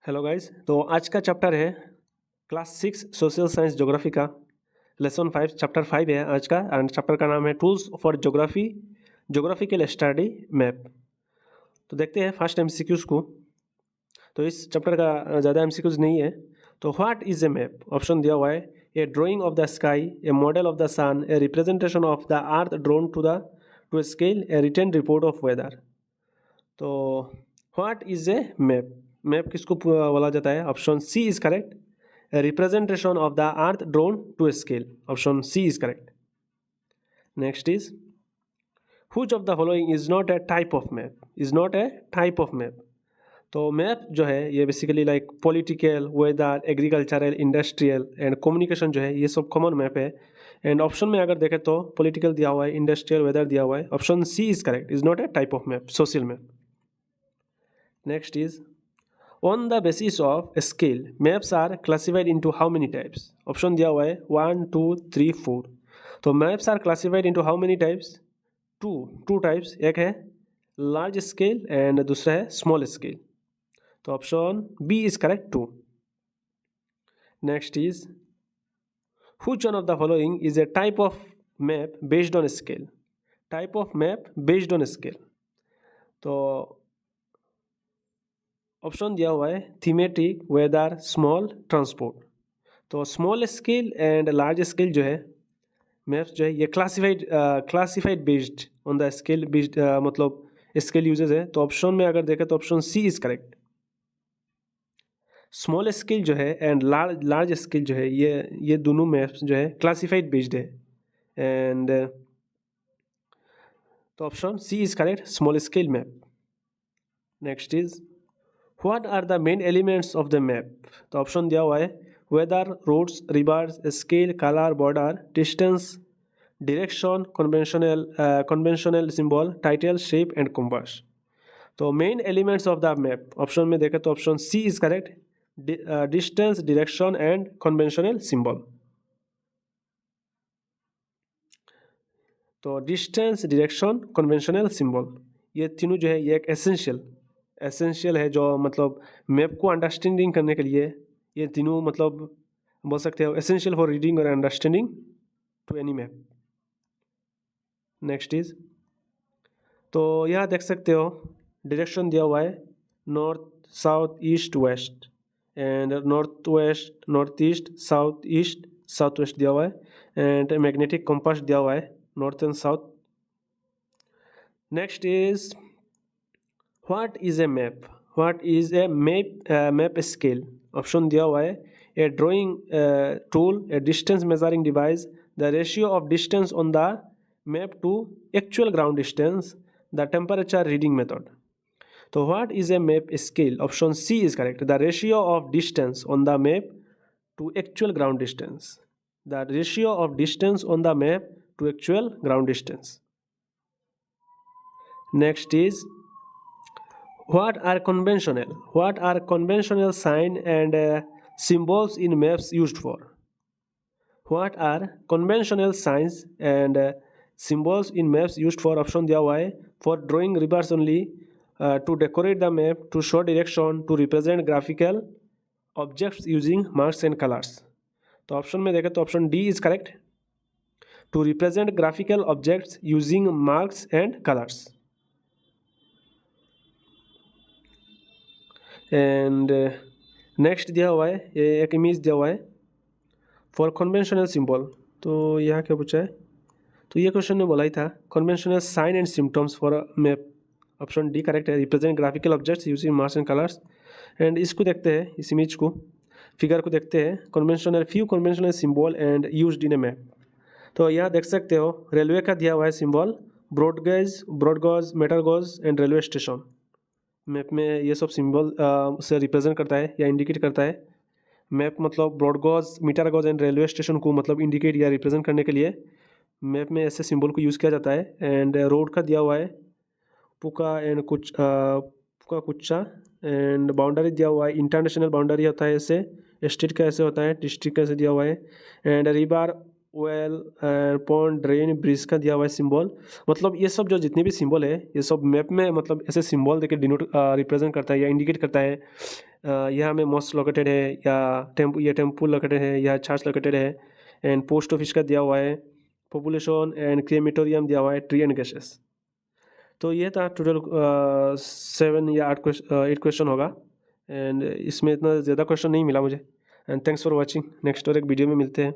Hello guys. तो आज का चैप्टर है क्लास 6 सोशल साइंस ज्योग्राफी का लेसन 5 चैप्टर 5 है आज का। एंड चैप्टर का नाम है tools for geographical study map. तो देखते हैं फर्स्ट एमसीक्यूज को। तो इस चैप्टर का ज़्यादा एमसीक्यूज नहीं है। तो what is a map? Option दिया हुआ है a drawing of the sky, a model of the sun, a representation of the earth drawn to scale, a written report of weather. तो what is a map? Map किसको बोला जाता है? Option C is correct, representation of the earth drawn to scale. Option C is correct. Next is which of the following is not a type of map? Is not a type of map. तो map जो है ये basically like political, weather, agricultural, industrial and communication जो है ये सब common map है। And option में अगर देखें तो पॉलिटिकल दिया हुआ है, इंडस्ट्रियल, वेदर दिया हुआ है। Option C is correct, is not a type of map, social map. Next is on the basis of scale maps are classified into how many types? Option दिया हुआ है 1 2 3 4। तो maps are classified into how many types? Two types. एक है large scale and दूसरा है small scale. तो option b is correct, 2। Next is which one of the following is a type of map based on scale? Type of map based on scale. तो option दिया हुआ है thematic, weather, small, transport. तो small scale and large scale जो है maps जो है ये classified based on the scale based, मतलब स्केल यूजेस है। तो ऑप्शन में अगर देखें तो option C is correct. Small scale जो है एंड लार्ज स्केल जो है ये दोनों मैप्स जो है क्लासिफाइड बेस्ड है। एंड तो option C is correct, small scale map. Next is what are the main elements of the map? तो ऑप्शन दिया हुआ है weather, roads, rivers, scale, colour, border, distance, direction, conventional symbol, title, shape and compass. तो main elements of the map option में देखें तो option C is correct, distance, direction and conventional symbol. तो distance, direction, conventional symbol ये तीनों जो है ये एक एसेंशियल है जो मतलब मैप को अंडरस्टैंडिंग करने के लिए ये तीनों मतलब बोल सकते हो एसेंशियल फॉर रीडिंग और understanding to any map. Next is तो यहाँ देख सकते हो डायरेक्शन दिया हुआ है north, south, east, west and north west, north east, south west दिया हुआ है। एंड मैग्नेटिक कंपास दिया हुआ है north and south. Next is what is a map? What is a map scale? Option दिया हुआ है a drawing tool, a distance measuring device, the ratio of distance on the map to actual ground distance, the temperature reading method. तो what is a map scale? Option C is correct, the ratio of distance on the map to actual ground distance, the ratio of distance on the map to actual ground distance. Next is What are conventional sign and symbols in maps used for? What are conventional signs and symbols in maps used for? Option दिया हुआ है for drawing rivers only, to decorate the map, to show direction, to represent graphical objects using marks and colors. तो option में देखें तो option D is correct, to represent graphical objects using marks and colors. And next दिया हुआ है ये एक image दिया हुआ है फॉर कन्वेंशनल सिंबल। तो यहाँ क्या पूछा है? तो ये क्वेश्चन ने बोला ही था conventional sign and symptoms for map. Option D correct है, represent graphical objects using marks and colours. And इसको देखते हैं, इस इमेज को, फिगर को देखते हैं, few conventional symbol and used in A map. तो यहाँ देख सकते हो रेलवे का दिया हुआ है symbol, broad gauge, metal gauge and railway station. Map में ये सब सिंबल से रिप्रेजेंट करता है या इंडिकेट करता है। मैप मतलब broad gauge, metre gauge and railway station को मतलब इंडिकेट या रिप्रेजेंट करने के लिए मैप में ऐसे सिंबल को यूज़ किया जाता है। एंड रोड का दिया हुआ है पुका एंड कुच्चा एंड बाउंड्री दिया हुआ है, इंटरनेशनल बाउंड्री होता है ऐसे, स्टेट का ऐसे होता है, डिस्ट्रिक्ट का ऐसे दिया हुआ है। And river, well, pond, drain, bridge का दिया हुआ है सिंबल। मतलब ये सब जो जितने भी सिंबल है ये सब मैप में मतलब ऐसे सिंबल देके डिनोट रिप्रेजेंट करता है या इंडिकेट करता है यहाँ में मॉस्क लोकेटेड है या ये टेम्पल लोकेटेड है या चर्च लोकेटेड है, एंड पोस्ट ऑफिस का दिया हुआ है, पॉपुलेशन एंड क्रेमेटोरियम दिया हुआ है, ट्री एंड गैसेस। तो ये था टोटल 7 या 8 क्वेश्चन होगा, एंड इसमें इतना ज़्यादा क्वेश्चन नहीं मिला मुझे। And thanks for watching. Next और एक वीडियो में मिलते हैं।